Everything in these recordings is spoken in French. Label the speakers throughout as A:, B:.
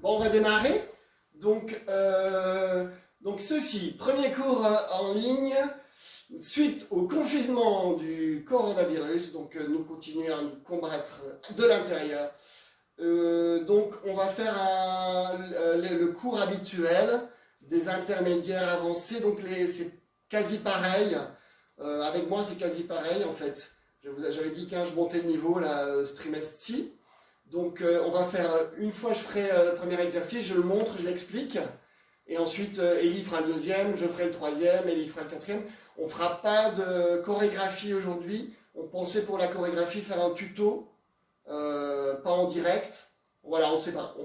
A: Bon, on va démarrer. Donc ceci, premier cours en ligne, suite au confinement du coronavirus. Donc nous continuons à nous combattre de l'intérieur. Donc on va faire le cours habituel des intermédiaires avancés. Donc c'est quasi pareil. Avec moi c'est quasi pareil en fait. J'avais dit quand je montais le niveau là, ce trimestre-ci. Donc on va faire, une fois je ferai le premier exercice, je le montre, je l'explique. Et ensuite Élie fera le deuxième, je ferai le troisième, Élie fera le quatrième. On ne fera pas de chorégraphie aujourd'hui. On pensait pour la chorégraphie faire un tuto, pas en direct. Voilà, on ne sait pas.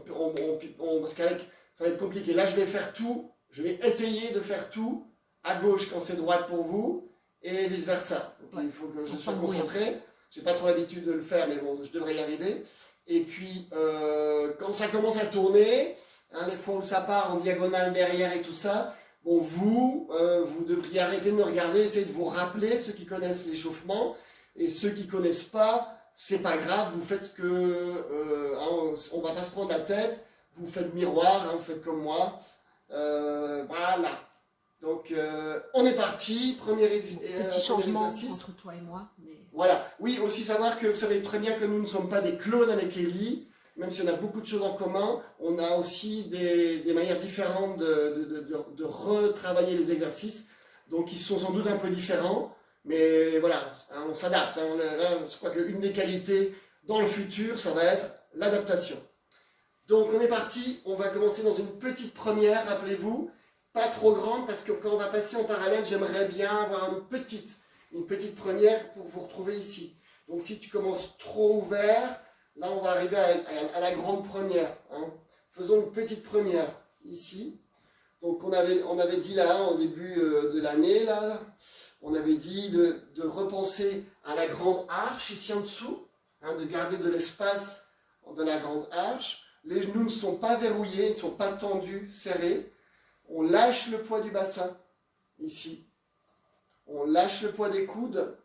A: Parce qu'avec, ça va être compliqué. Là je vais faire tout, je vais essayer de faire tout à gauche quand c'est droite pour vous et vice versa. Donc il faut que je sois concentré. Je n'ai pas trop l'habitude de le faire, mais bon, je devrais y arriver. Et puis, quand ça commence à tourner, hein, les fois où ça part en diagonale derrière et tout ça, bon, vous devriez arrêter de me regarder, essayer de vous rappeler, ceux qui connaissent l'échauffement, et ceux qui ne connaissent pas, c'est pas grave, vous faites ce que... on ne va pas se prendre la tête, vous faites miroir, hein, vous faites comme moi. Voilà. Donc, on est parti,
B: petit changement
A: exercice.
B: entre toi et moi. Mais...
A: Voilà, oui, aussi savoir que vous savez très bien que nous ne sommes pas des clones avec Élie, même si on a beaucoup de choses en commun, on a aussi des manières différentes de retravailler les exercices, donc ils sont sans doute un peu différents, mais voilà, hein, on s'adapte. Hein, là, je crois qu'une des qualités dans le futur, ça va être l'adaptation. Donc on est parti, on va commencer dans une petite première, rappelez-vous, pas trop grande, parce que quand on va passer en parallèle, j'aimerais bien avoir une petite première pour vous retrouver ici. Donc si tu commences trop ouvert, là on va arriver à la grande première. Hein. Faisons une petite première ici. Donc on avait dit là, au début de l'année, là, on avait dit de repenser à la grande arche ici en dessous, hein, de garder de l'espace dans la grande arche. Les genoux ne sont pas verrouillés, ils ne sont pas tendus, serrés. On lâche le poids du bassin, ici. On lâche le poids des coudes.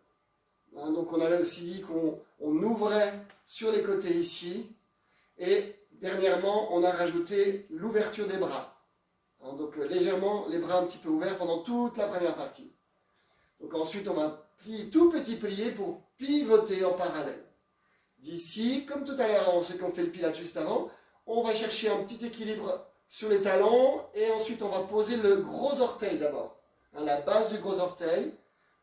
A: Hein, donc on avait aussi dit qu'on ouvrait sur les côtés ici. Et dernièrement, on a rajouté l'ouverture des bras. Hein, donc légèrement, les bras un petit peu ouverts pendant toute la première partie. Donc ensuite, on va plier, tout petit plié pour pivoter en parallèle. D'ici, comme tout à l'heure, ceux qui ont fait le pilates juste avant, on va chercher un petit équilibre sur les talons et ensuite on va poser le gros orteil d'abord. Hein, la base du gros orteil.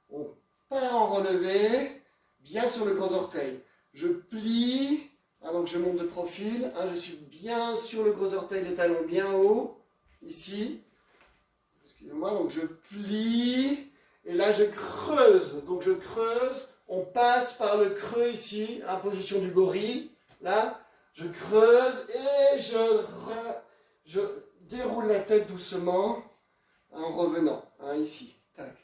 A: On part en relevé, bien sur le gros orteil. Je plie, hein, donc je monte de profil, hein, je suis bien sur le gros orteil, les talons bien hauts, ici. Excusez-moi, donc je plie, et là je creuse. Donc je creuse, on passe par le creux ici, en position du gorille. Là, je creuse et je déroule la tête doucement en revenant, hein, ici. Tac.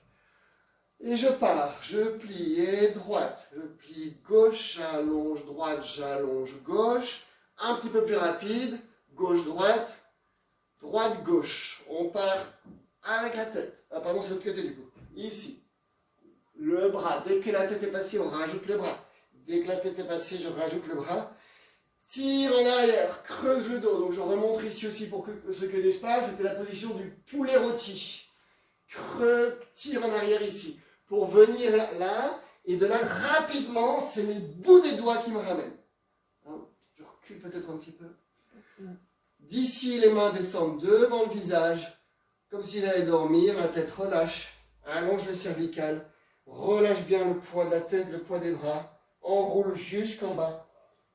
A: Et je pars, je plie, et droite, je plie gauche, j'allonge, droite, j'allonge, gauche, un petit peu plus rapide, gauche, droite, gauche. On part avec la tête. Ah pardon, c'est l'autre côté du coup. Ici. Le bras, dès que la tête est passée, on rajoute le bras. Dès que la tête est passée, je rajoute le bras. Tire en arrière, creuse le dos. Donc je remonte ici aussi pour que ceux qui connaissent pas, c'était la position du poulet rôti. Tire en arrière ici. Pour venir là, et de là rapidement, c'est mes bouts des doigts qui me ramènent. Hein, je recule peut-être un petit peu. D'ici, les mains descendent devant le visage, comme s'il allait dormir, la tête relâche, allonge le cervical, relâche bien le poids de la tête, le poids des bras, enroule jusqu'en bas.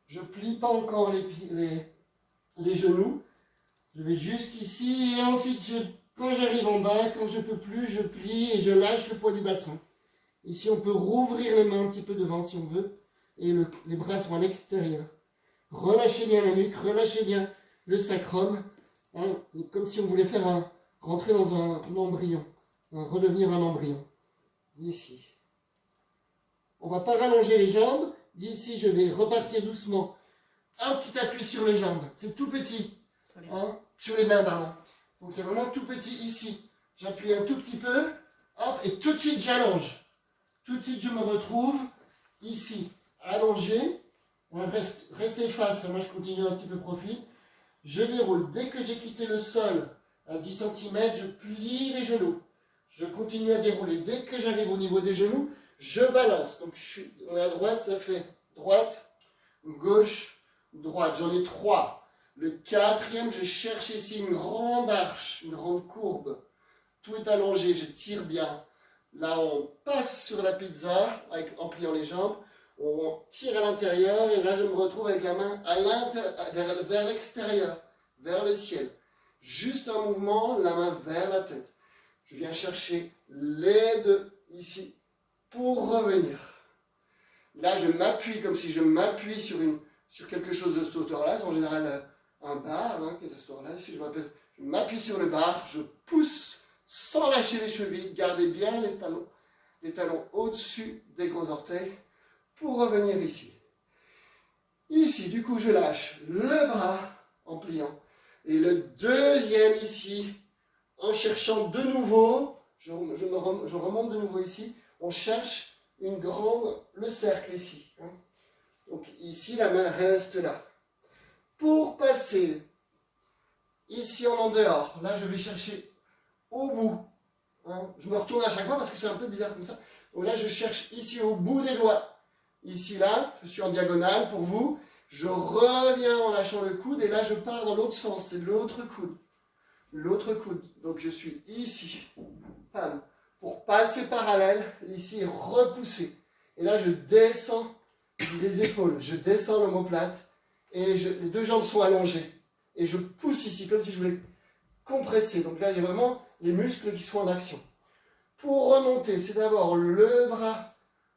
A: Je plie pas encore les genoux, je vais jusqu'ici, et ensuite quand j'arrive en bas, quand je peux plus, je plie et je lâche le poids du bassin. Ici, on peut rouvrir les mains un petit peu devant si on veut. Et les bras sont à l'extérieur. Relâchez bien la nuque, relâchez bien le sacrum. Hein, comme si on voulait rentrer dans un embryon. Redevenir un embryon. Ici. On ne va pas rallonger les jambes. D'ici, je vais repartir doucement. Un petit appui sur les jambes. C'est tout petit. Hein, sur les mains, pardon. Donc c'est vraiment tout petit ici. J'appuie un tout petit peu, hop, et tout de suite j'allonge. Tout de suite je me retrouve ici, allongé. Restez face, moi je continue un petit peu profil. Je déroule. Dès que j'ai quitté le sol à 10 cm, je plie les genoux. Je continue à dérouler. Dès que j'arrive au niveau des genoux, je balance. Donc on est à droite, ça fait droite, gauche, droite. J'en ai 3. Le 4e, je cherche ici une grande arche, une grande courbe. Tout est allongé, je tire bien. Là, on passe sur la pizza en pliant les jambes. On tire à l'intérieur et là, je me retrouve avec la main vers l'extérieur, vers le ciel. Juste un mouvement, la main vers la tête. Je viens chercher les deux ici pour revenir. Là, je m'appuie comme si je m'appuie sur quelque chose de cette hauteur-là. C'est en général un bar, qui est de cette hauteur-là. Ici, je m'appuie sur le bar, je pousse sans lâcher les chevilles. Gardez bien les talons au-dessus des gros orteils pour revenir ici. Ici, du coup, je lâche le bras en pliant. Et le deuxième ici, en cherchant de nouveau, je remonte de nouveau ici, on cherche le cercle ici. Donc ici, la main reste là. Pour passer, ici en dehors, là je vais chercher au bout. Je me retourne à chaque fois parce que c'est un peu bizarre comme ça. Donc là je cherche ici au bout des doigts. Ici là, je suis en diagonale pour vous. Je reviens en lâchant le coude et là je pars dans l'autre sens, c'est l'autre coude. L'autre coude. Donc je suis ici. Pam. Pour passer parallèle, ici repousser. Et là je descends les épaules, je descends l'omoplate et les deux jambes sont allongées. Et je pousse ici comme si je voulais compresser. Donc là il y a vraiment les muscles qui sont en action. Pour remonter, c'est d'abord le bras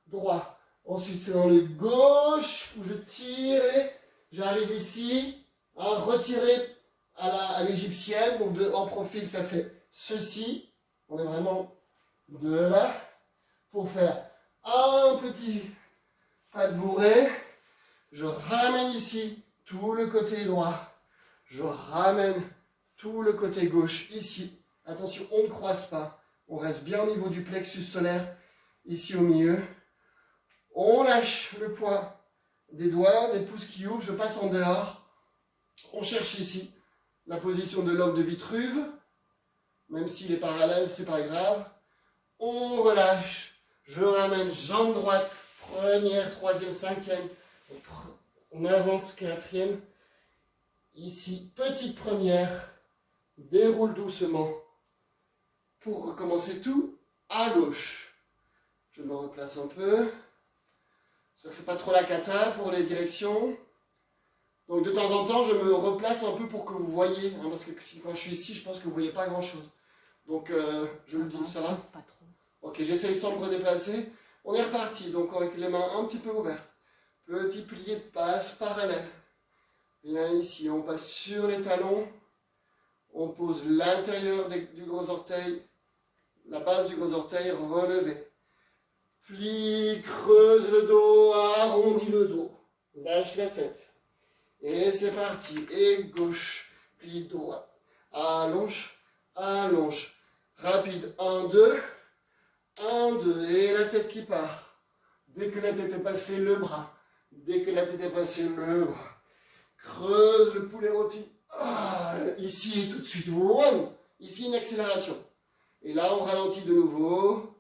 A: droit. Ensuite, c'est dans le gauche où je tire et j'arrive ici à retirer à l'égyptienne. Donc en profil, ça fait ceci. On est vraiment de là pour faire un petit pas de bourrée. Je ramène ici tout le côté droit. Je ramène tout le côté gauche ici. Attention, on ne croise pas. On reste bien au niveau du plexus solaire ici au milieu. On lâche le poids des doigts, les pouces qui ouvrent, je passe en dehors. On cherche ici la position de l'homme de Vitruve. Même s'il est parallèle, c'est pas grave. On relâche. Je ramène jambe droite. Première, troisième, cinquième. On avance, quatrième. Ici, petite première. Déroule doucement. Pour recommencer tout à gauche. Je me replace un peu. C'est pas trop la cata pour les directions. Donc de temps en temps, je me replace un peu pour que vous voyez. Parce que quand je suis ici, je pense que vous ne voyez pas grand chose. Donc je le dis, ça va?
B: Pas trop.
A: Ok, j'essaye sans me redéplacer. On est reparti. Donc avec les mains un petit peu ouvertes. Petit plié, passe parallèle. Bien ici, on passe sur les talons. On pose l'intérieur du gros orteil. La base du gros orteil relevée. Plie, creuse le dos, arrondis le dos. Lâche la tête. Et c'est parti. Et gauche, plie droite. Allonge, allonge. Rapide. 1, 2. 1, 2. Et la tête qui part. Dès que la tête est passée, le bras. Dès que la tête est passée, le bras. Creuse le poulet rôti. Ici et tout de suite. Wow. Ici, une accélération. Et là, on ralentit de nouveau.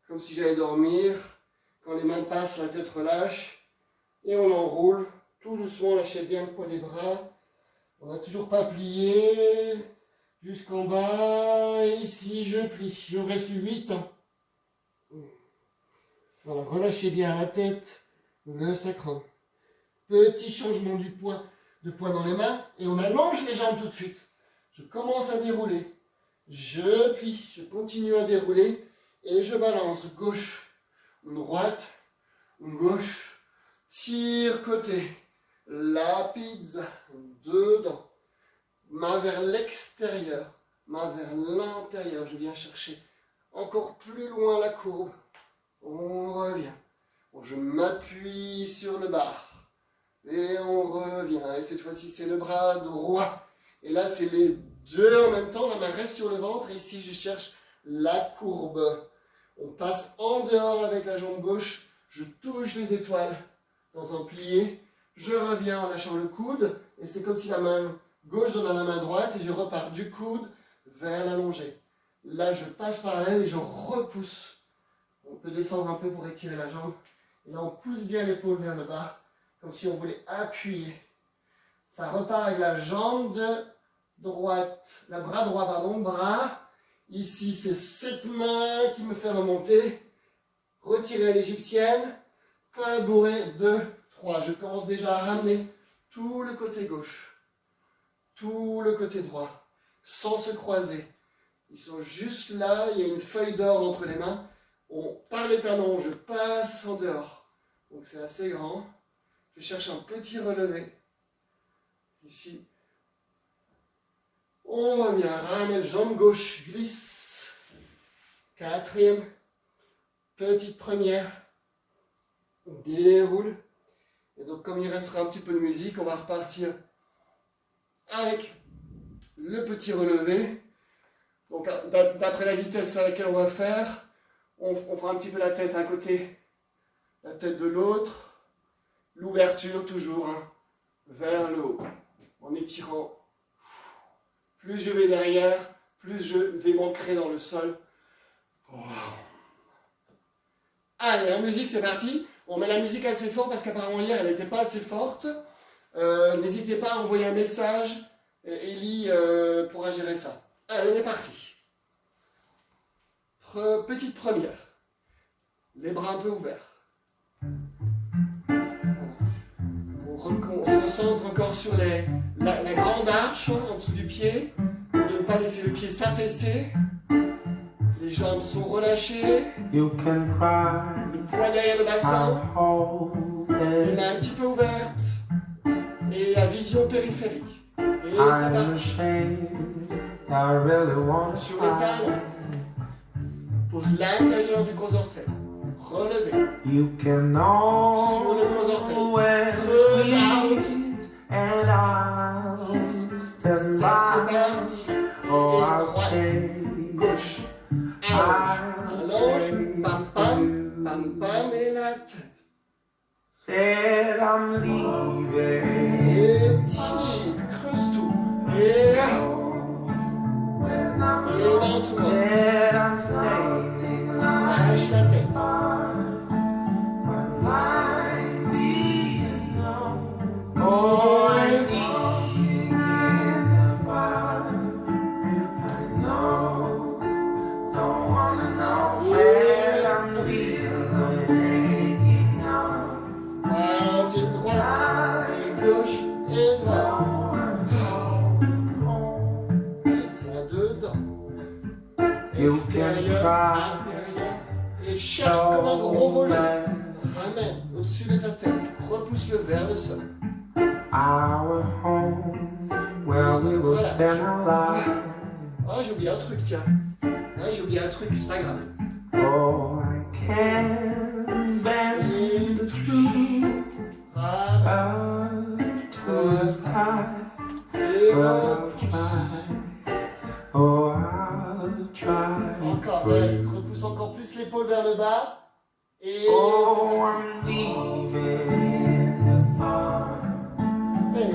A: Comme si j'allais dormir. Quand les mains passent, la tête relâche. Et on enroule. Tout doucement, lâchez bien le poids des bras. On n'a toujours pas plié. Jusqu'en bas. Et ici, je plie. Je reste 8 ans. Voilà, relâchez bien la tête. Le sacrum. Petit changement de poids dans les mains. Et on allonge les jambes tout de suite. Je commence à dérouler. Je plie. Je continue à dérouler. Et je balance gauche, droite, gauche, tire côté, la pizza, dedans, main vers l'extérieur, main vers l'intérieur, je viens chercher encore plus loin la courbe, on revient, je m'appuie sur le bar, et on revient, et cette fois-ci c'est le bras droit, et là c'est les deux en même temps, la main reste sur le ventre, et ici je cherche la courbe. On passe en dehors avec la jambe gauche, je touche les étoiles dans un plié, je reviens en lâchant le coude, et c'est comme si la main Gauche dans la main droite et je repars du coude vers l'allongé. Là, je passe parallèle et je repousse. On peut descendre un peu pour étirer la jambe. Et là, on pousse bien l'épaule vers le bas, comme si on voulait appuyer. Ça repart avec la jambe de droite, le bras droit, pardon, bras. Ici, c'est cette main qui me fait remonter. Retirer l'égyptienne. Pas bourré, 2, 3. Je commence déjà à ramener tout le côté gauche, tout le côté droit, sans se croiser. Ils sont juste là, il y a une feuille d'or entre les mains. Par les talons, je passe en dehors. Donc c'est assez grand. Je cherche un petit relevé. Ici. On revient, ramène jambe gauche, glisse. 4e. Petite première. On déroule. Et donc comme il restera un petit peu de musique, on va repartir avec le petit relevé. Donc d'après la vitesse à laquelle on va faire, on fera un petit peu la tête d'un côté, la tête de l'autre. L'ouverture toujours vers le haut. En étirant. Plus je vais derrière, plus je vais m'ancrer dans le sol. Oh. Allez, la musique c'est parti. On met la musique assez fort parce qu'apparemment hier elle n'était pas assez forte. N'hésitez pas à envoyer un message. Ellie pourra gérer ça. Allez, on est parti. Petite première. Les bras un peu ouverts. On se recentre encore sur la grande arche en dessous du pied. Pour ne pas laisser le pied s'affaisser. Les jambes sont relâchées. Le poids derrière le bassin. Les mains un petit peu ouvertes. Et la vision périphérique. Et c'est parti. Sur les talons. Pose l'intérieur du gros orteil. Relevez. Sur le gros orteil. Creuse out. 7, c'est parti. Et droite. Gauche. Allonge. Pam pam. Pam pam. Et la tête.
C: Said I'm leaving.
A: Et tire. Creuse tout. Et lentement.
C: Said I'm staying.
A: Lâche la tête. Oh, ensuite droite et gauche et droite. C'est là dedans. Extérieur, intérieur. Et cherche comme un gros volume. Ramène au-dessus de ta tête. Repousse-le vers le sol.
C: Our home, where we will spend our lives.
A: Oh, j'ai oublié un truc, tiens. Ah, j'ai oublié un truc, c'est pas grave.
C: Oh, I can't bear the truth
A: Ramène.
C: of time.
A: Et
C: But I'll
A: repousse.
C: try. Oh, I'll try.
A: Encore,
C: for
A: reste.
C: you.
A: Repousse encore plus l'épaule vers le bas. Et
C: Oh, I'm leaving the bar.
A: Et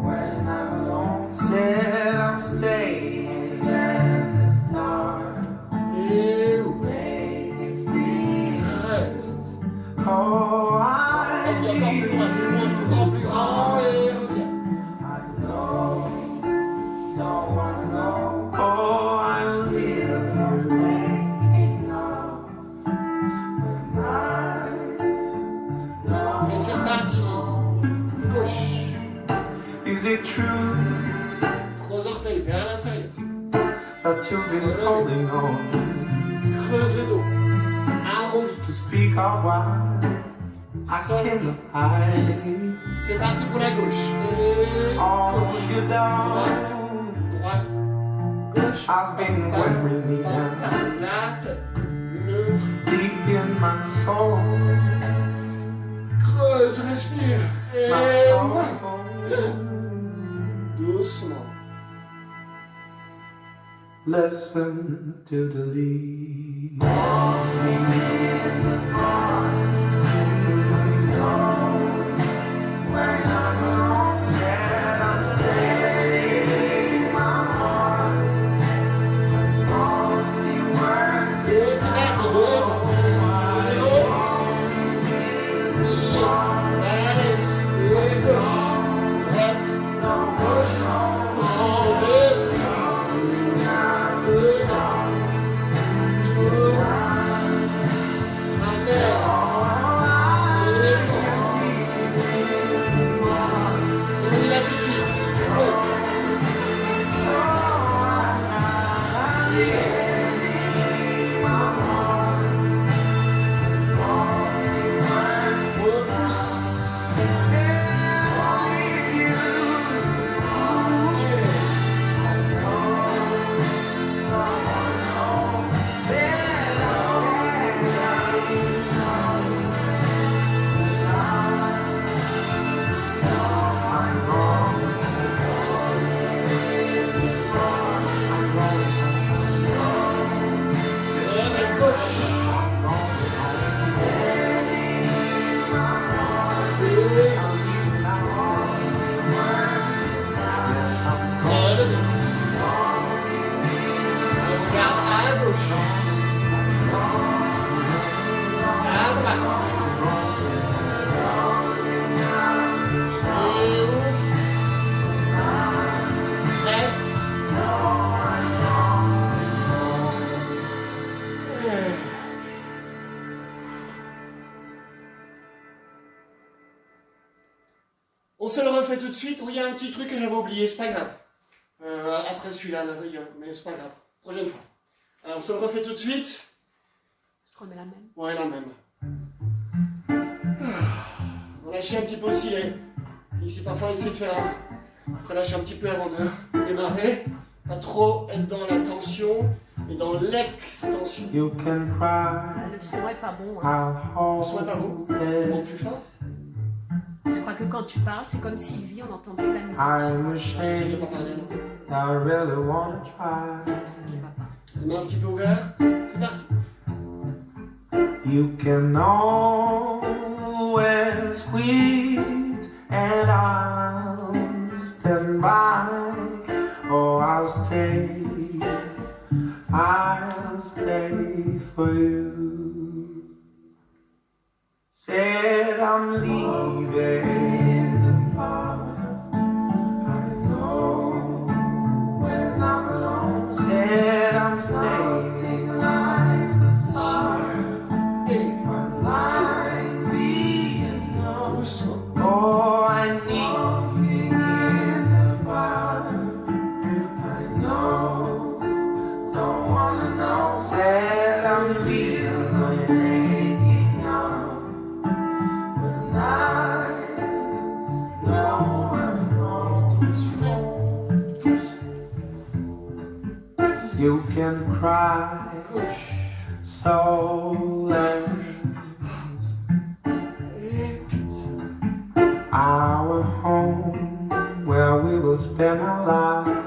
C: When I'm alone, said I'm staying in the stars.
A: Et où?
C: Make it feel.
A: Reste.
C: Oh,
A: Vas-y, encore plus loin, plus loin, plus grand, plus grand. Et reviens.
C: I know, don't wanna know. Oh, I live thinking of when I know.
A: Et c'est reparti. Gauche.
C: Is it true
A: Gros orteil vers l'intérieur.
C: that you've been holding on
A: Creuse le dos. Arrondi.
C: to speak out wide? I can't hide.
A: C'est parti pour la gauche. Et
C: Oh,
A: gauche.
C: you
A: Droite.
C: down.
A: Droite. Gauche.
C: I've been
A: Pam, pam,
C: wearing me
A: pam,
C: down
A: pam. La tête. Le.
C: deep in my soul.
A: Creuse, respire. Et
C: My soul.
A: doucement.
C: Listen to the lead. When I'm alone,
A: se le refait tout de suite. Oui, il y a un petit truc que j'avais oublié, c'est pas grave. Après celui-là, mais c'est pas grave. Prochaine fois. Alors, on se le refait tout de suite.
B: Je remets la même.
A: Ouais, la même. On lâche un petit peu aussi ici, parfois, essayer de faire relâcher un petit peu avant de démarrer. Pas trop être dans la tension, mais dans l'extension.
C: You can cry.
B: Le son est pas bon. Hein.
C: I'll
A: Le son est pas bon.
C: hold
A: On monte
C: it.
A: plus fort.
B: Je crois que quand tu parles, c'est comme Sylvie, on n'entend plus la musique.
C: I'm
A: J'essaie de
C: ashamed.
A: pas parler alors.
C: I really wanna try.
A: Les mains un petit peu ouvertes. C'est parti.
C: You can always quit, and I'll stand by. Oh, I'll stay for you. Said I'm leaving. I know when I'm alone. Said I'm staying like the summer.
A: Et doucement.
C: Oh, I need in the bar. I know, don't wanna know. Said I'm real, I'm taking on. When I know I'm wrong. You can cry
A: Gauche.
C: so loud.
A: Et vite.
C: Our home where we will spend our lives.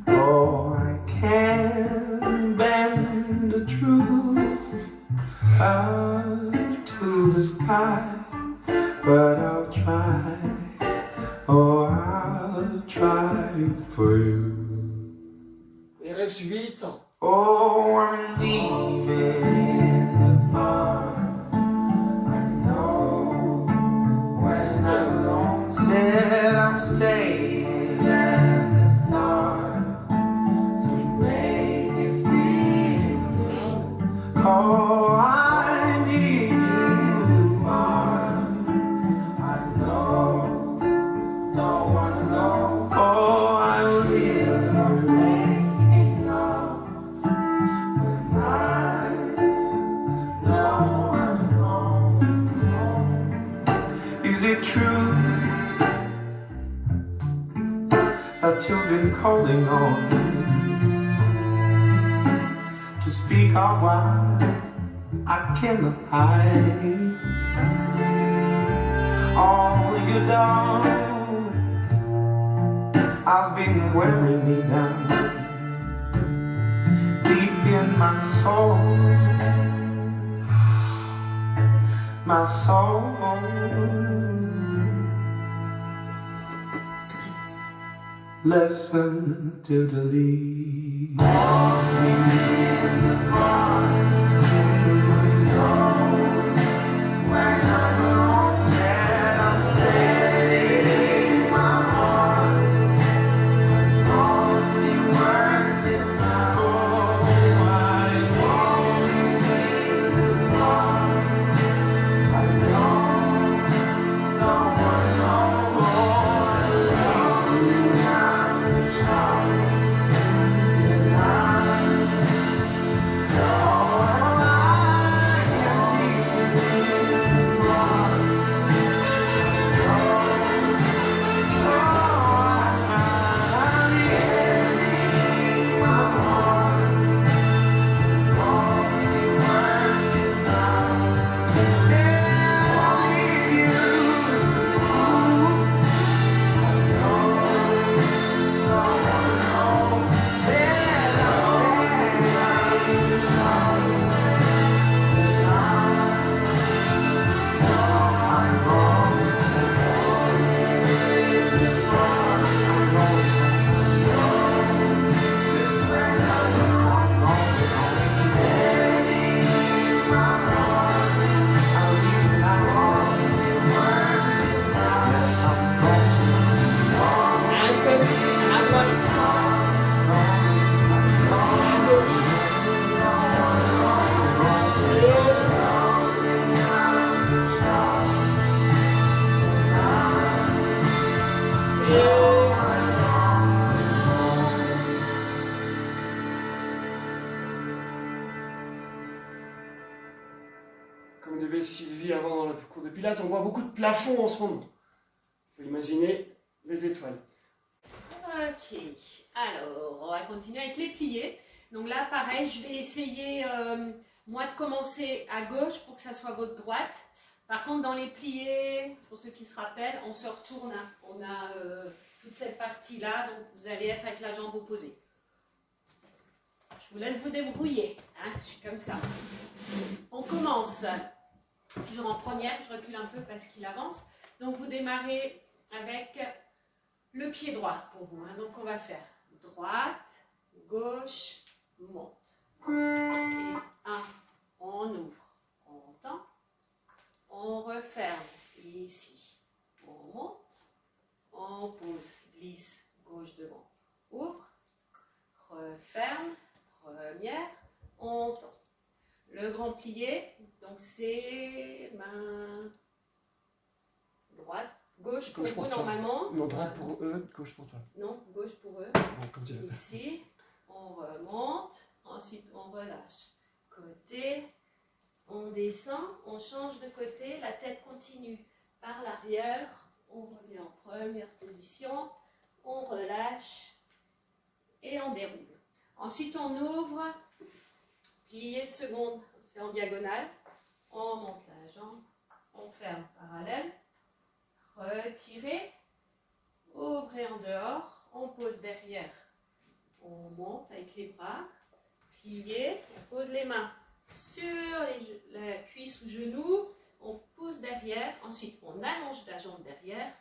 C: Oh, I can't bend the truth up to the sky, but I'll try. Oh, I'll try for you.
A: Il reste 8 ans.
C: Oh, I'm leaving the bar. I know when I'm alone. Said I'm staying at the start to make it feel. Oh, I need you more. I know, don't wanna know. Oh, I will taking off. When I know I'm wrong. Is it true that you've been calling on me to speak out why I cannot hide all you done has been wearing me down deep in my soul, my soul. Listen to the lead. Walking in the park, when I'm alone, said I'm steady. My heart has mostly worked in my home. I'm walking in the park. I don't wanna know. Oh,
A: on avait Sylvie avant dans le cours de Pilates, on voit beaucoup de plafonds en ce moment. Il faut imaginer les étoiles.
B: Ok, alors on va continuer avec les pliés. Donc là, pareil, je vais essayer, moi, de commencer à gauche pour que ça soit votre droite. Par contre, dans les pliés, pour ceux qui se rappellent, on se retourne. Hein. On a toute cette partie-là, donc vous allez être avec la jambe opposée. Je vous laisse vous débrouiller, hein, je suis comme ça. On commence, toujours en première, je recule un peu parce qu'il avance. Donc vous démarrez avec le pied droit pour vous. Hein. Donc on va faire droite, gauche, monte. Et 1, on ouvre, on tend, on referme. Ici, on monte, on pose, glisse, gauche devant, ouvre, referme. Première, on tend. Le grand plié, donc c'est main droite, gauche pour vous normalement.
A: Non, droite pour eux, gauche pour toi.
B: Non, gauche pour eux.
A: Bon, comme tu veux.
B: Ici, on remonte, ensuite on relâche. Côté, on descend, on change de côté, la tête continue par l'arrière, on revient en première position, on relâche et on déroule. Ensuite, on ouvre, plié seconde, c'est en diagonale. On monte la jambe, on ferme parallèle, retirez, ouvrez en dehors, on pose derrière. On monte avec les bras, plié, on pose les mains sur la cuisse ou genou, on pousse derrière. Ensuite, on allonge la jambe derrière,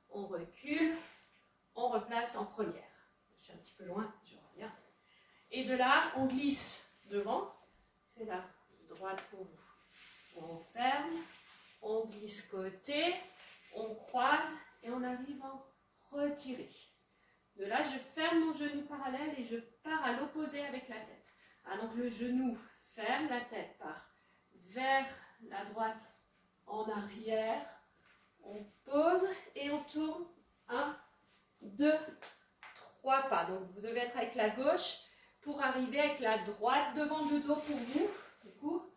B: on recule, on replace en première. Je suis un petit peu loin, je reviens. Et de là, on glisse devant, c'est la droite pour vous. On ferme, on glisse côté, on croise et on arrive en retirer. De là, je ferme mon genou parallèle et je pars à l'opposé avec la tête. Ah, donc le genou ferme, la tête part vers la droite en arrière. On pose et on tourne 1, 2, 3 pas. Donc vous devez être avec la gauche pour arriver avec la droite devant le dos pour vous. Du coup,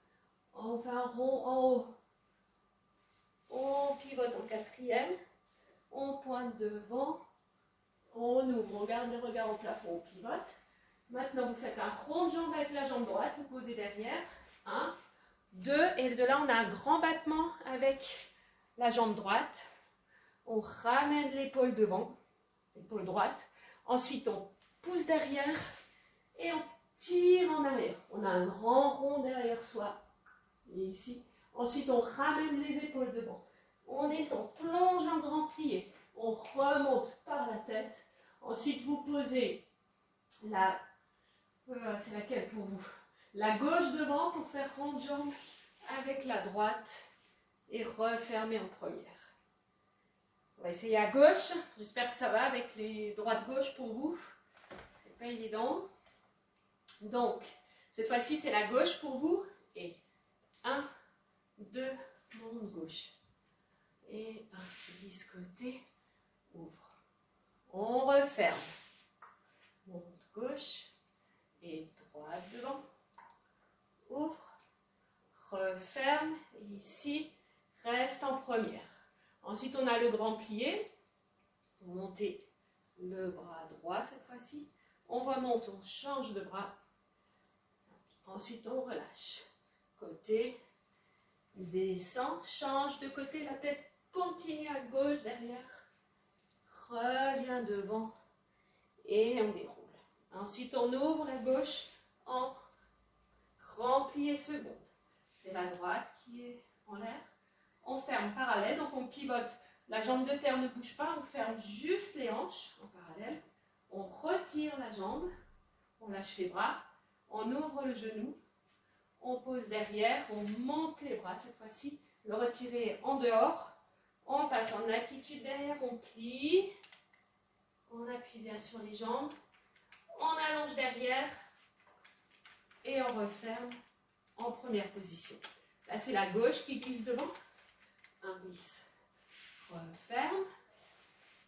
B: on fait un rond en haut. On pivote en quatrième. On pointe devant. On ouvre, on garde le regard au plafond, on pivote. Maintenant, vous faites un rond de jambe avec la jambe droite, vous posez derrière. 1, 2, et de là, on a un grand battement avec la jambe droite. On ramène l'épaule devant, l'épaule droite. Ensuite, on pousse derrière et on tire en arrière. On a un grand rond derrière soi. Et ici. Ensuite, on ramène les épaules devant. On descend, plonge en grand plié. On remonte par la tête. Ensuite, vous posez la... c'est laquelle pour vous? La gauche devant pour faire rond de jambe avec la droite et refermer en première. On va essayer à gauche. J'espère que ça va avec les droites-gauche pour vous. C'est pas évident. Donc, cette fois-ci, c'est la gauche pour vous. Et 1, 2, monte gauche. Et 1, glisse côté, ouvre. On referme. Monte gauche et droite devant. Ouvre. Referme. Et ici, reste en première. Ensuite, on a le grand plié. Vous montez le bras droit cette fois-ci. On remonte, on change de bras. Ensuite, on relâche. Côté, descend, change de côté, la tête continue à gauche derrière. Revient devant et on déroule. Ensuite, on ouvre la gauche en grand plié second. C'est la droite qui est en l'air. On ferme parallèle, donc on pivote. La jambe de terre ne bouge pas, on ferme juste les hanches en parallèle. On retire la jambe, on lâche les bras, on ouvre le genou, on pose derrière, on monte les bras cette fois-ci, le retirer en dehors, on passe en attitude derrière, on plie, on appuie bien sur les jambes, on allonge derrière et on referme en première position. Là, c'est la gauche qui glisse devant. Un glisse, referme,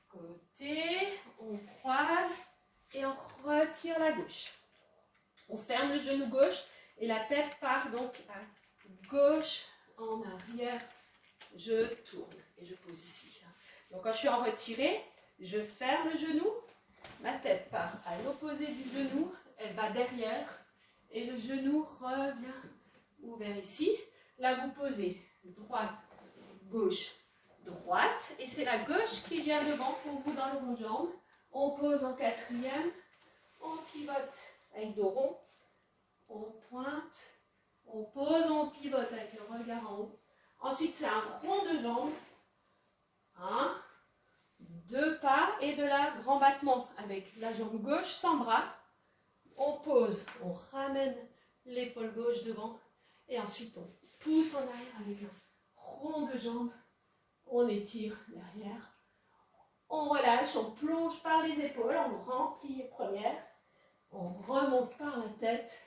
B: côté, on croise et on retire la gauche. On ferme le genou gauche et la tête part donc à gauche, en arrière, je tourne et je pose ici. Donc quand je suis en retiré, je ferme le genou, ma tête part à l'opposé du genou, elle va derrière et le genou revient ouvert ici. Là vous posez droite, gauche, droite et c'est la gauche qui vient devant pour vous dans le rond de jambe. On pose en quatrième, on pivote avec dos rond, on pointe, on pose, on pivote avec le regard en haut. Ensuite, c'est un rond de jambe. 1, 2 pas et de là, grand battement avec la jambe gauche sans bras. On pose, on ramène l'épaule gauche devant et ensuite on pousse en arrière avec un rond de jambe. On étire derrière. On relâche, on plonge par les épaules, on remplit les premières. On remonte par la tête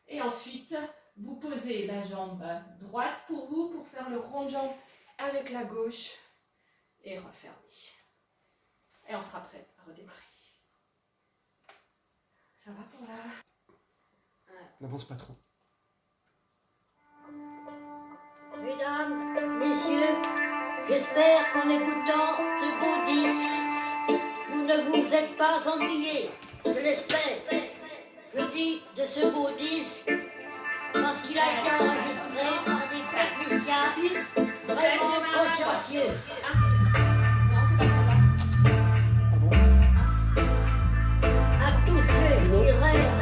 B: et ensuite vous posez la jambe droite pour vous pour faire le rond de jambe avec la gauche et refermer. Et on sera prêt à redémarrer. Ça va pour là?
A: N'avance pas trop.
D: Mesdames, messieurs, j'espère qu'en écoutant ce beau disque, vous ne vous êtes pas ennuyés. Je l'espère. Je dis de ce beau disque parce qu'il a été enregistré par des techniciens vraiment consciencieux.
B: Non, c'est pas ça là.
D: À tous ceux qui rêvent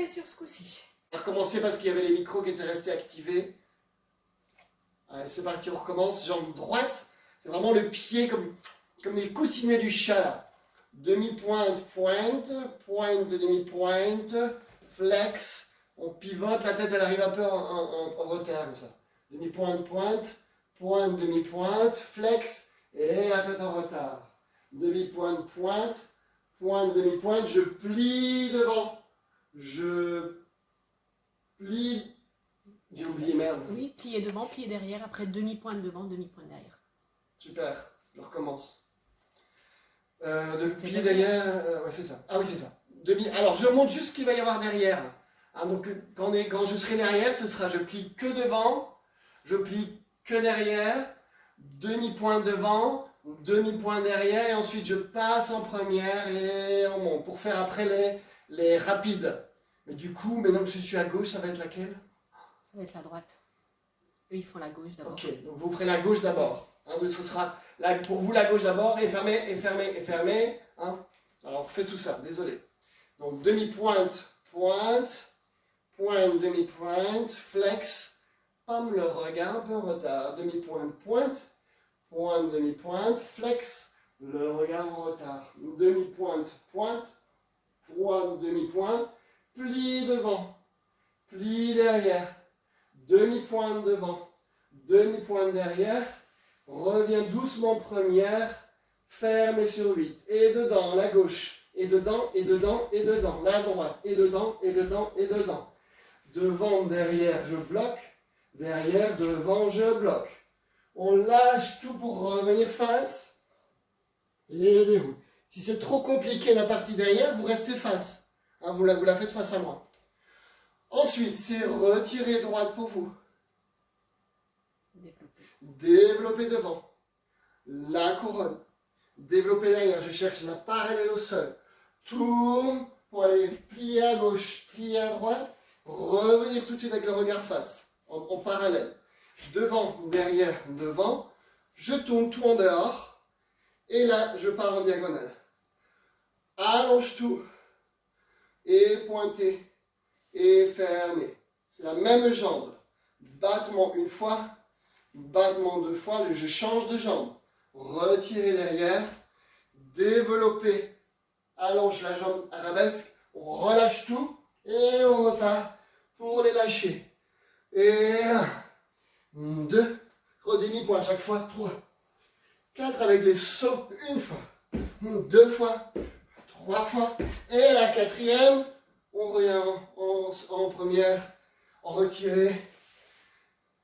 B: développer sur ce coup-ci.
A: On va recommencer parce qu'il y avait les micros qui étaient restés activés. Allez, c'est parti, on recommence. Jambe droite, c'est vraiment le pied comme les coussinets du chat là. Demi-pointe, pointe, pointe, demi-pointe, flex. On pivote, la tête elle arrive un peu en retard comme ça. Demi-pointe, pointe, pointe, demi-pointe, flex et la tête en retard. Demi-pointe, pointe, pointe, demi-pointe, je plie devant. Je plie. J'ai oublié, merde.
B: Oui, plier devant, plier derrière, après demi-pointe devant, demi-pointe derrière.
A: Super, je recommence. De
B: C'est
A: plier
B: derrière.
A: derrière, ouais, c'est ça. Ah oui, c'est ça. Alors, je montre juste ce qu'il va y avoir derrière. Hein, donc, quand je serai derrière, ce sera je plie que devant, je plie que derrière, demi-pointe devant, demi-pointe derrière, et ensuite je passe en première et on monte pour faire après les rapides. Mais du coup, maintenant que je suis à gauche, ça va être laquelle?
B: Ça va être la droite. Eux, ils font la gauche d'abord.
A: Ok, donc vous ferez la gauche d'abord. Hein, donc ce sera pour vous la gauche d'abord, et fermez, et fermez, et fermez. Hein. Alors on fait tout ça, désolé. Donc demi-pointe, pointe, pointe, demi-pointe, flex, pam, le regard un peu en retard. Demi-pointe, pointe, pointe, demi-pointe, flex, le regard en retard. Demi-pointe, pointe, pointe, demi-pointe, plie devant, plie derrière. Demi-pointe devant, demi-pointe derrière, reviens doucement première, fermez sur 8, et dedans, la gauche, et dedans, et dedans, et dedans, la droite, et dedans, et dedans, et dedans. Devant, derrière, je bloque, derrière, devant, je bloque. On lâche tout pour revenir face, et déroule. Si c'est trop compliqué la partie derrière, vous restez face, hein, vous la faites face à moi. Ensuite, c'est retirer droite pour vous.
B: Développer.
A: Développer devant. La couronne. Développer derrière. Je cherche la parallèle au sol. Tourne pour aller plier à gauche, plier à droite. Revenir tout de suite avec le regard face. En parallèle. Devant, derrière, devant. Je tourne tout en dehors. Et là, je pars en diagonale. Allonge tout. Et pointez. Et fermez. C'est la même jambe. Battement une fois, battement deux fois, je change de jambe. Retirez derrière, développez, allonge la jambe arabesque, on relâche tout et on repart pour les lâcher. Et 1, 2, redemi-point chaque fois, 3, 4 avec les sauts, une fois, 2 fois, 3 fois, et la quatrième, on revient en première, en retiré,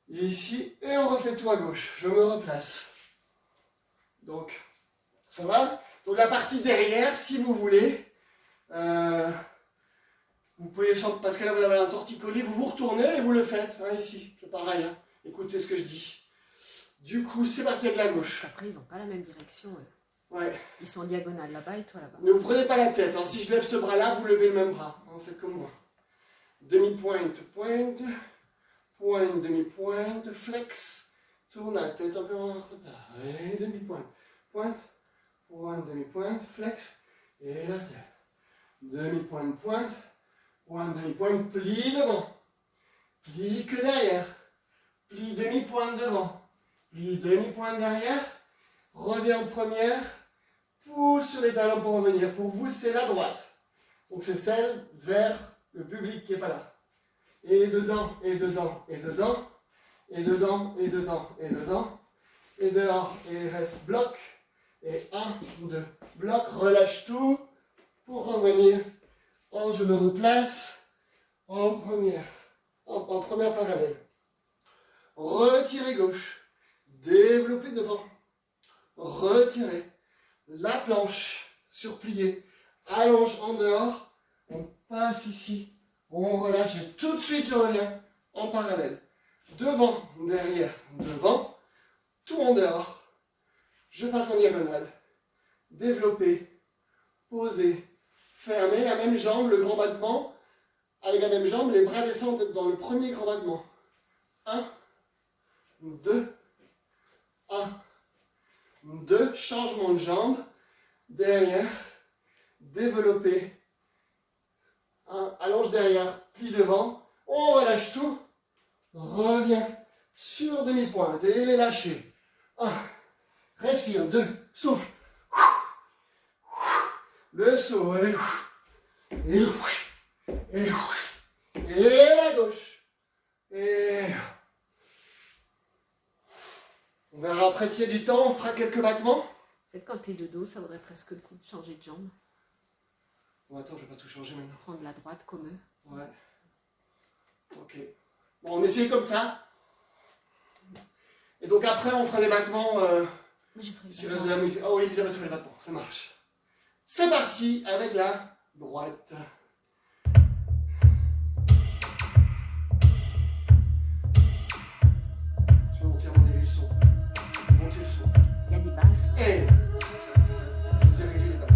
A: ici, et on refait tout à gauche. Je me replace. Donc, ça va? Donc la partie derrière, si vous voulez, vous pouvez, parce que là vous avez un torticolis, vous vous retournez et vous le faites, hein, ici, c'est pareil, hein. Écoutez ce que je dis. Du coup, c'est parti avec la gauche.
B: Après, ils n'ont pas la même direction. Eux.
A: Ouais.
B: Ils sont en diagonale là-bas et toi là-bas.
A: Ne vous prenez pas la tête, hein. Si je lève ce bras-là, vous levez le même bras. Hein, faites comme moi. Demi-pointe, pointe, pointe, demi-pointe, flex. Tourne la tête un peu en retard. Et demi-pointe, pointe, pointe, demi-pointe, flex. Et la tête. Demi-pointe, pointe, pointe, demi-pointe, plie devant. Plie que derrière. Plie demi-pointe devant. Plie demi-pointe derrière. Reviens en première. Pousse sur les talons pour revenir. Pour vous, c'est la droite. Donc c'est celle vers le public qui n'est pas là. Et dedans, et dedans, et dedans. Et dedans, et dedans, et dedans. Et dehors, et reste bloc. Et 1, 2, bloc. Relâche tout pour revenir. Je me replace en première. En première parallèle. Retirez gauche. Développez devant. Retirez. La planche surpliée. Allonge en dehors. On passe ici. On relâche. Et tout de suite, je reviens en parallèle. Devant, derrière, devant. Tout en dehors. Je passe en diagonale. Développer. Poser. Fermer la même jambe, le grand battement. Avec la même jambe, les bras descendent dans le premier grand battement. 1, 2, 1, 2, changement de jambe, derrière, développer, Allonge derrière, plie devant. On relâche tout. Reviens sur demi-pointe et les lâcher. 1. Respire. 2. Souffle. Le saut. Et la gauche. Et on verra apprécier du temps. On fera quelques battements.
B: En fait, quand tu es de dos, ça vaudrait presque le coup de changer de jambe.
A: Bon, attends, je vais pas tout changer maintenant.
B: Prendre la droite comme eux.
A: Ouais. Ok. Bon, on essaye comme ça. Et donc après, on fera des battements.
B: Moi, je ferai
A: S'il reste de la musique. Ah oui, Elisabeth fait les battements. Ça marche. C'est parti avec la droite. Je vais monter à mon avis le son. Monter le son.
B: Il y a des basses.
A: Et je vous ai réduit les basses.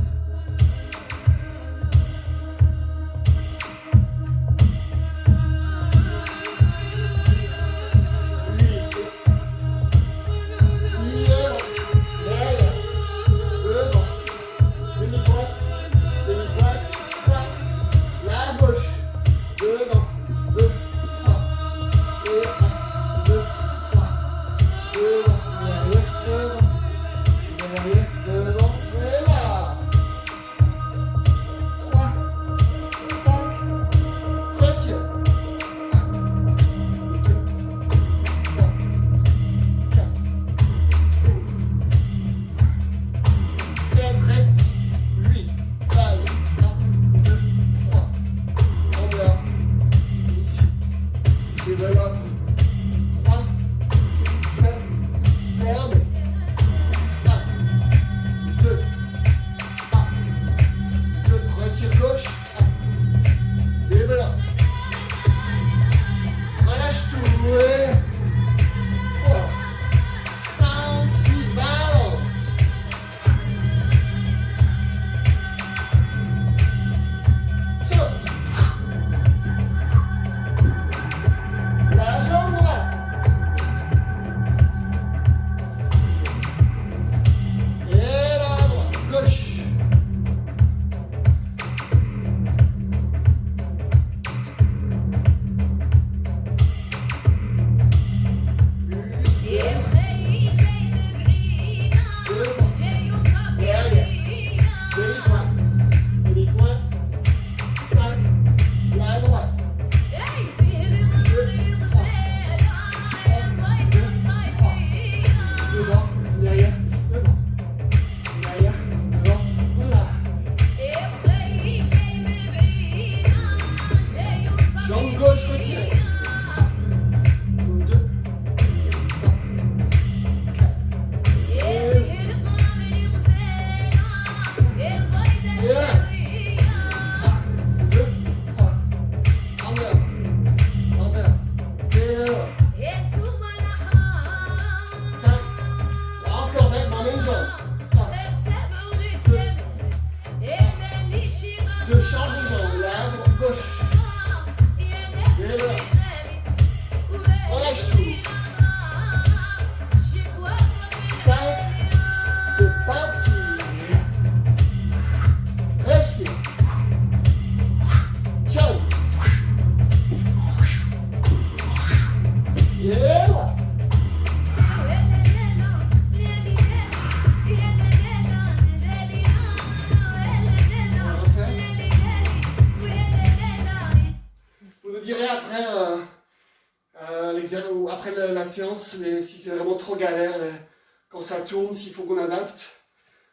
A: La séance, mais si c'est vraiment trop galère, quand ça tourne, s'il faut qu'on adapte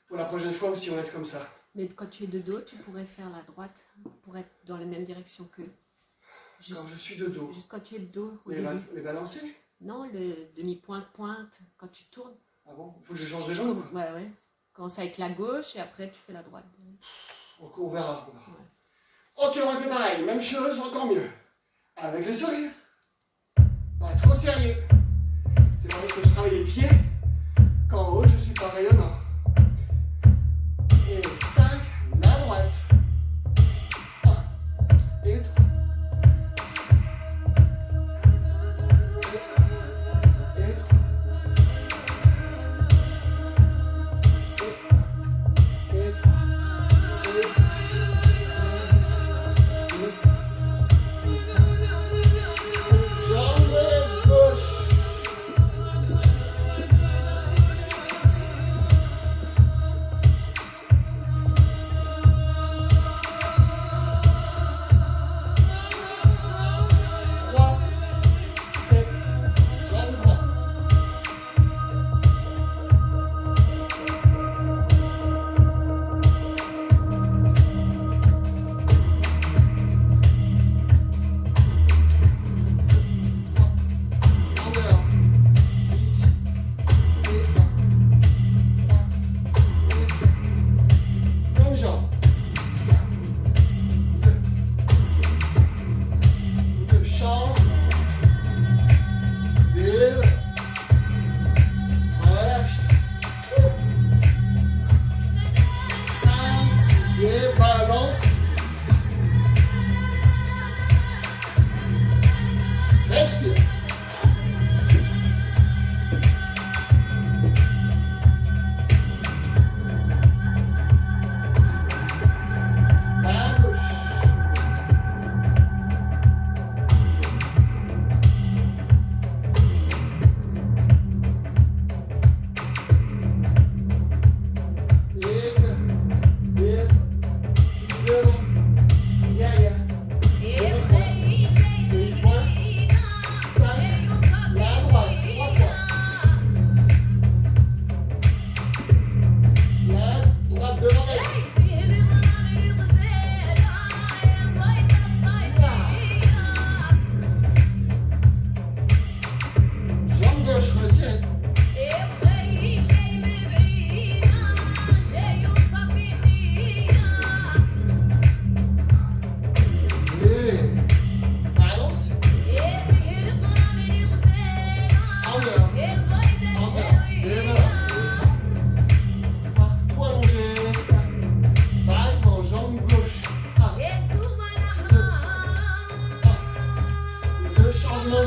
A: pour la prochaine fois ou si on laisse comme ça.
B: Mais quand tu es de dos, tu pourrais faire la droite pour être dans la même direction qu'eux.
A: Quand je suis de dos.
B: Juste quand tu es de dos.
A: Les balancer?
B: Non, le demi-pointe, quand tu tournes.
A: Ah bon? Il faut que je change les jambes?
B: Ouais. Commence avec la gauche et après tu fais la droite.
A: Donc on verra.
B: Ouais.
A: Ok, on va faire pareil. Même chose, encore mieux. Avec les sourires. Pas trop sérieux. C'est pas parce que je travaille les pieds qu'en haut je suis pas rayonnant. Et 5, la droite. 1 et 3. Et 3. Et 3.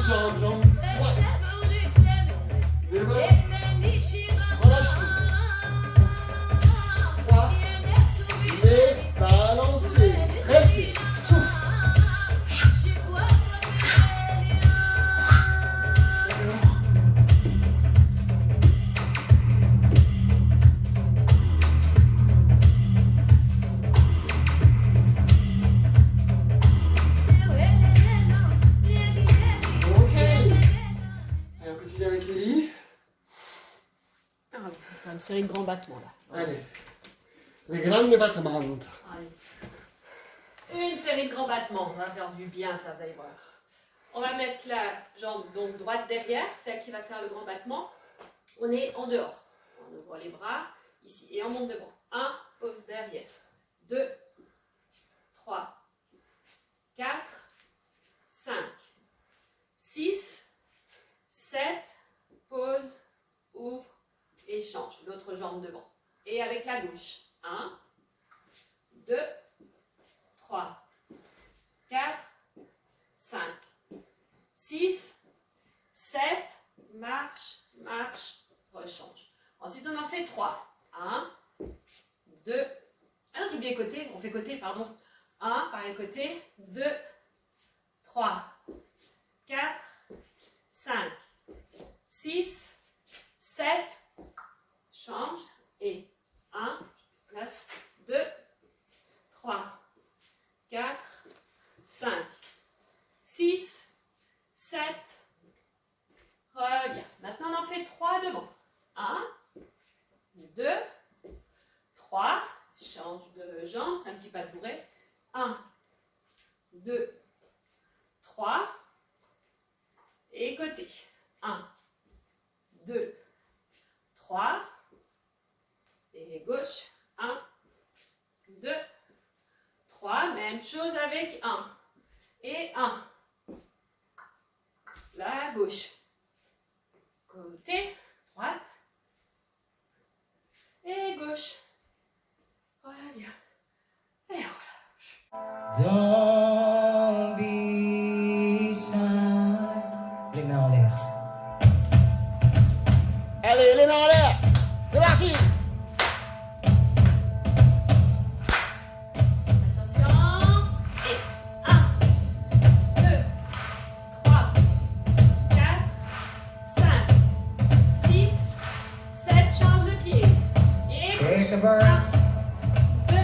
A: Deuxième jambe, jambe droite. Développe. Relâche tout. 3. Et balancez. Respire. Souffle. Ok. Allez, on continue avec Lily.
B: Ah, on va faire une série de grands battements là.
A: Allez. Les grandes battements.
B: Allez. Une série de grands battements, on va faire du bien, ça, vous allez voir. On va mettre la jambe donc droite derrière, celle qui va faire le grand battement. On est en dehors. On ouvre les bras ici et on monte devant. 1, pose derrière. 2, 3, 4, 5, 6, 7, pose, ouvre et change. L'autre jambe devant. Et avec la gauche. 1, 2, 3, 4, 5, 6, 7, marche, marche, rechange. Ensuite, on en fait 3. 1, 2, ah non, j'ai oublié côté, on fait côté, pardon. 1, pareil côté, 2, 3, 4, 5, 6, 7, change, et 1, place, 2, 3, 4, 5, 6, 7, reviens. Maintenant, on en fait 3 devant. 1, 2, 3, change de jambe, c'est un petit pas de bourrée. 1, 2, 3, et côté. 1, 2, 3, et gauche. 1, 2, 3, même chose avec 1 et 1. La gauche. Côté, droite et gauche. Reviens. Et relâche.
E: Don't be shy. Les mains en l'air.
A: Allez, les mains en l'air. C'est parti.
B: Attention. Et 1, 2, 3, 4, 5, 6, 7, change de pied. Et
E: Take a breath.
B: 2,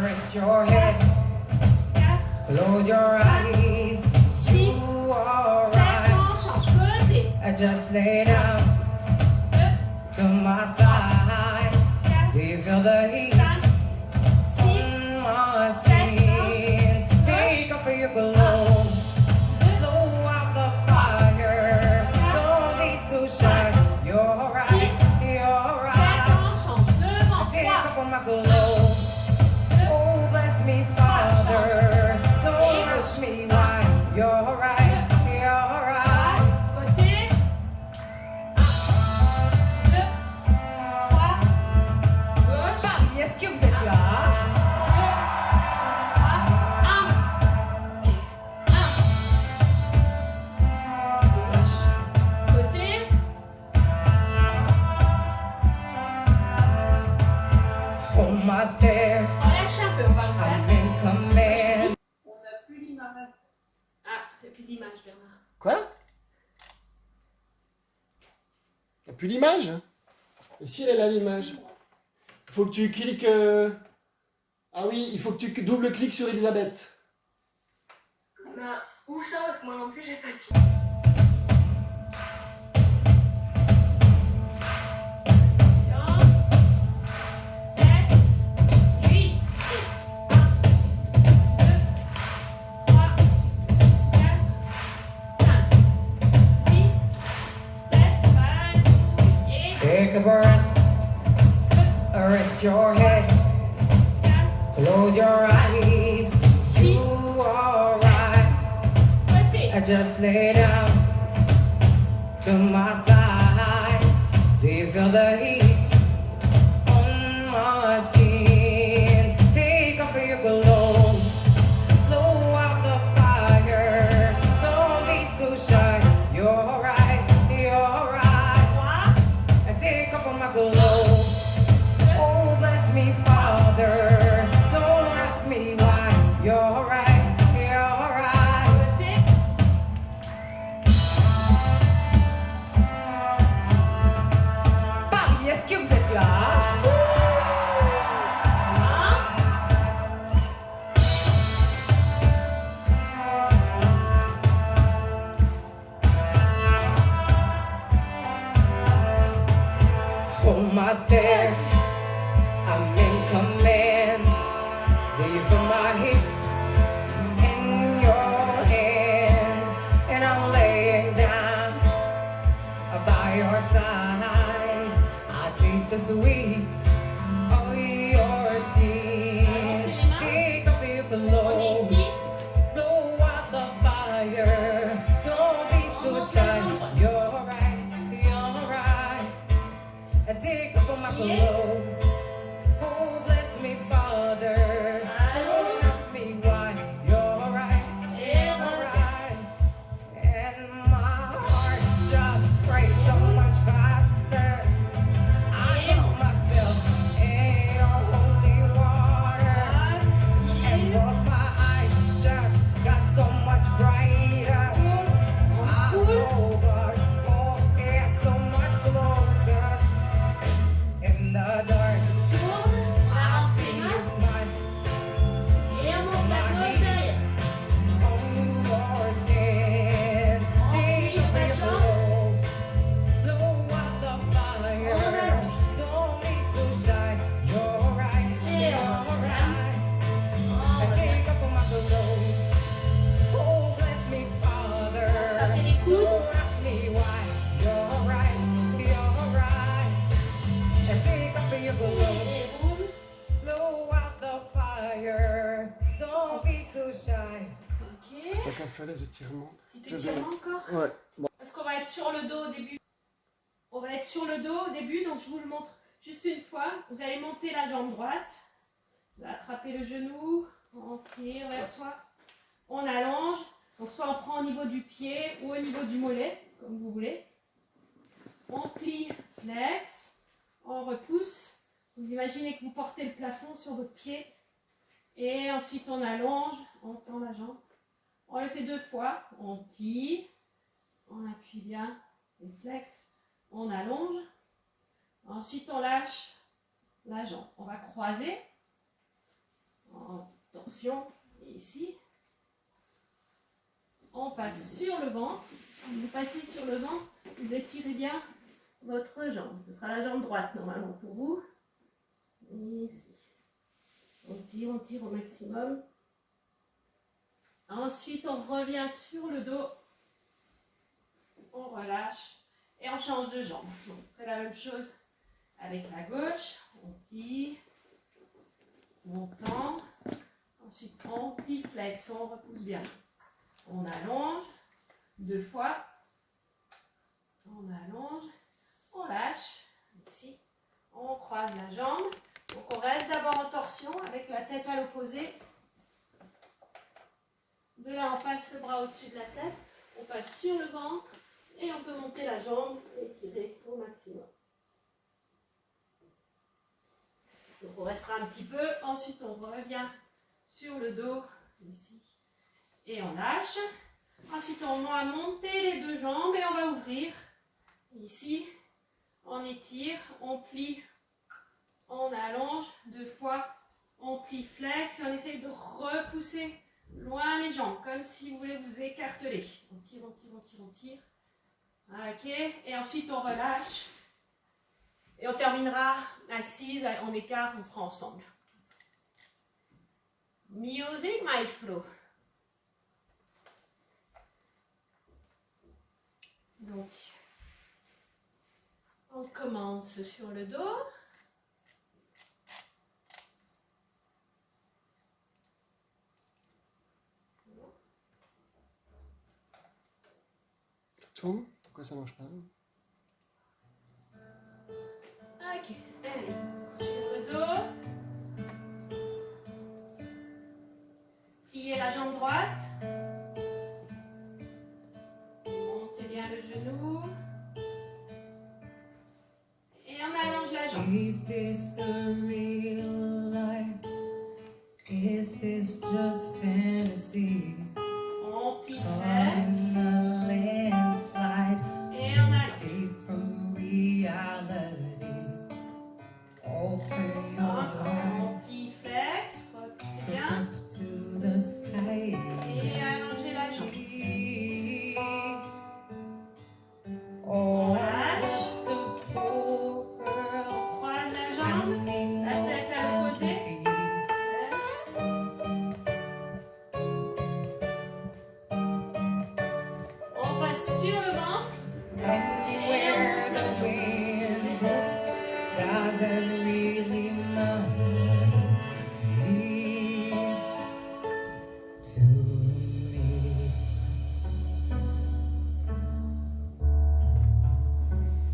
E: Rest your head.
B: 4,
E: Close your eyes. You are
B: 7,
E: right.
B: on change côté.
E: I just lay down
B: 2,
E: to my side.
B: 4,
E: Do you feel the heat
B: 5, 6,
E: on my skin? Take off your clothes. Blow out the fire. Don't be so shy. You're right. You're
B: 7,
E: right.
B: on change devant.
E: Take
B: 3,
E: off my clothes. Oh, bless me, Father. Don't ask me why. You're right. You're right.
B: côté. 1, 2, 3, gauche.
E: Paris, est-ce que vous êtes là?
B: 1, et 1. Gauche. Côté.
E: Hold my stare.
B: Relâche un peu, on va le faire.
E: I'm in command.
B: Ah, t'as plus d'image, Bernard.
A: Quoi? T'as plus l'image? Et si elle est là l'image? Il faut que tu cliques. Ah oui, il faut que tu double-cliques sur Elisabeth.
F: Bah, où ça? Parce que moi non plus, j'ai pas dit.
B: Attention. 7, 8, et 1, 2, 3, 4, 5, 6, 7, 20, et
E: Take a breath. Rest your head.
B: 4,
E: Close your eyes. You are right.
B: côté.
E: I just lay down to my side. Do you feel the heat on my skin? Take off your clothes. Blow out the fire. Don't be so shy. my pillow. Oh, bless me, Father. Don't ask me why. You're right. You're right. And my heart just races so much faster. I drown myself in your holy water. And both my eyes just got so much brighter. I saw God, oh, it's so much closer. In the dark, I'll see you smile. On your skin, take off your clothes. Blow out the fire. Don't be so shy. You're right. You're right. I take off my clothes. Oh, bless me, Father. Don't ask me why. You're right. You're right. I take off your clothes. Blow out the fire. Don't be so shy.
B: Ok.
A: T'as qu'à faire les étirements.
B: Petit
A: Je vais-
B: étirement encore.
A: Ouais. Bon.
B: Parce qu'on va être sur le dos au début. On va être sur le dos au début, donc je vous le montre juste une fois. Vous allez monter la jambe droite. Vous allez attraper le genou. On tire vers soi. On allonge. Donc soit on prend au niveau du pied ou au niveau du mollet, comme vous voulez. On plie, flex. On repousse. Vous imaginez que vous portez le plafond sur votre pied. Et ensuite on allonge. On tend la jambe. On le fait 2 fois. On plie. On appuie bien les flex, on allonge, ensuite on lâche la jambe. On va croiser en torsion ici. On passe sur le ventre. Vous passez sur le ventre, vous étirez bien votre jambe. Ce sera la jambe droite normalement pour vous. Ici. On tire au maximum. Ensuite on revient sur le dos. On relâche et on change de jambe. Donc, on fait la même chose avec la gauche. On plie, on tend, ensuite on plie, flex, on repousse bien. On allonge 2 fois. On allonge, on lâche, ici. On croise la jambe. Donc on reste d'abord en torsion avec la tête à l'opposé. De là on passe le bras au-dessus de la tête. On passe sur le ventre. Et on peut monter la jambe et tirer au maximum. Donc on restera un petit peu. Ensuite on revient sur le dos, ici. Et on lâche. Ensuite on va monter les 2 jambes et on va ouvrir. Ici, on étire, on plie, on allonge 2 fois. On plie, flex et on essaye de repousser loin les jambes. Comme si vous voulez vous écarteler. On tire, on tire, on tire, on tire. Ok, et ensuite on relâche et on terminera assise, on écarte, on fera ensemble. Music maestro. Donc, on commence sur le dos.
A: Tourne. Pourquoi ça marche pas?
B: Ok, allez, sur le dos. Pliez la jambe droite. Montez bien le genou. Et on allonge la jambe.
E: Is this the real life? Is this just fantasy?
B: On plie,
E: I'm
B: flex.
E: a landslide.
B: Et on allonge.
E: Escape from reality. Open your
B: Encore, on
E: eyes.
B: plie, flex. Repoussez
E: Look
B: bien.
E: up to the sky.
B: Et allongez la jambe.
E: See. Oh, I'm just a poor girl.
B: On croise la
E: I
B: jambe.
E: need
B: La
E: no
B: tête à l'opposé.
E: sympathy.
B: On passe sur le ventre.
E: Anywhere the wind blows doesn't really matter to me. To me.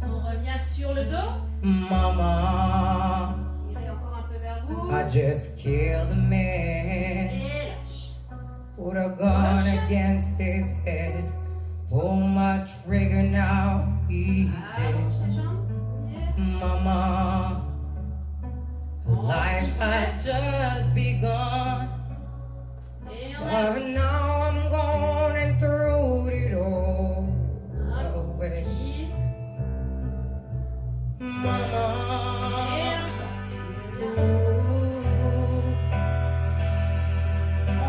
B: On revient sur le dos.
E: Mama,
B: Tirez encore un peu vers vous.
E: I just killed a man.
B: Et lâche.
E: Put a gun against his head. Pull my trigger now, he's dead.
B: Allonge la jambe. Yeah.
E: Mama, life had just begun.
B: Et on
E: But
B: a
E: now I'm gone and threw it all away.
B: qui. Et
E: Mama, ooh,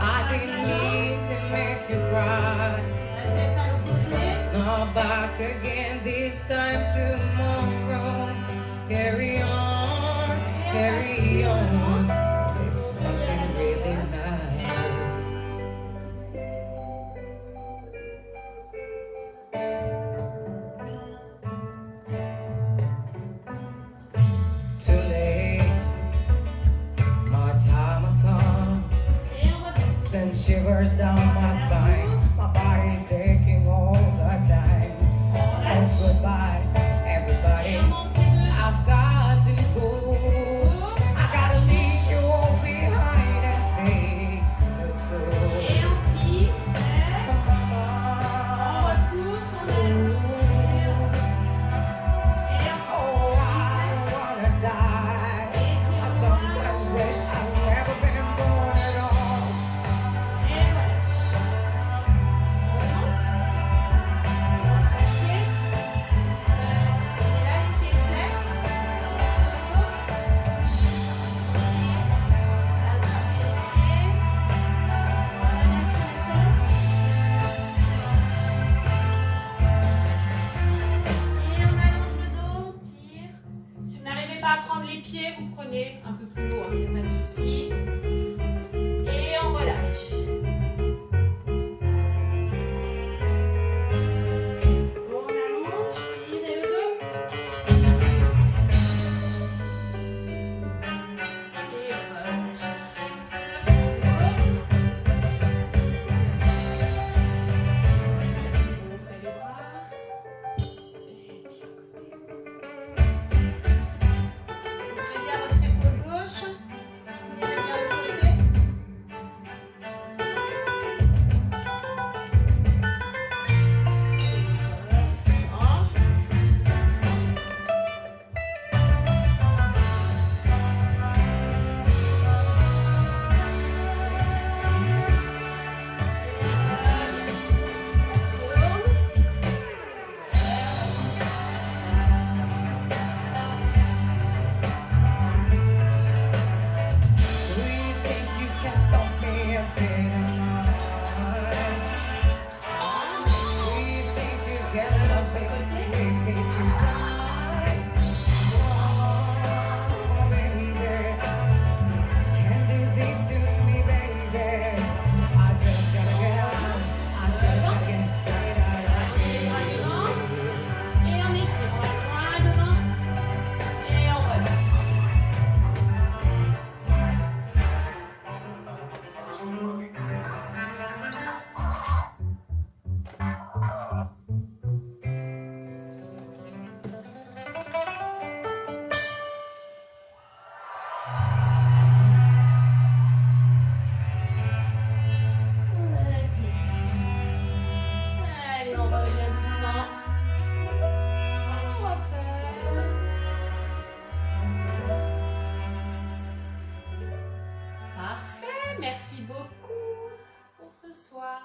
E: I didn't mean to make you cry.
B: la tête à l'opposé.
E: Not back again this time tomorrow. Carry on, carry on. As if nothing really matters. Too late, my time has come.
B: Et on revient.
E: Send shivers down my spine. My body's aching all the time. Oh, goodbye, everybody.
B: Et on monte les deux.
E: I've got to go. I gotta leave you all behind and face the truth.
B: Et on plie. On repousse. On allonge. Et on
E: Oh, I don't wanna die. I sometimes wish I'd never been born at all.
B: Et voilà. On monte. On se pied. Et là, les pieds flex. Attrapez les pieds. Voilà, lâchez le temps. Et on allonge le dos, on tire. Si vous n'arrivez pas à prendre les pieds, vous prenez un peu plus haut, il n'y a pas de souci. Et on relâche. On allonge, tirez le dos. Et relâchez. Ouvrez les bras. Et tire côté. Ouvrez bien votre épaule gauche. Tirez bien le côté. Hanche.
E: Do you think you can stop me and spend a night? Do you think you can love me and make me die? Oh, baby, can't do this to me, baby. I just gotta get out. I just gotta get out of here.
B: Et on étire, on va loin devant. Et on relâche. Allez, on revient doucement. On refait. Parfait, merci beaucoup pour ce soir.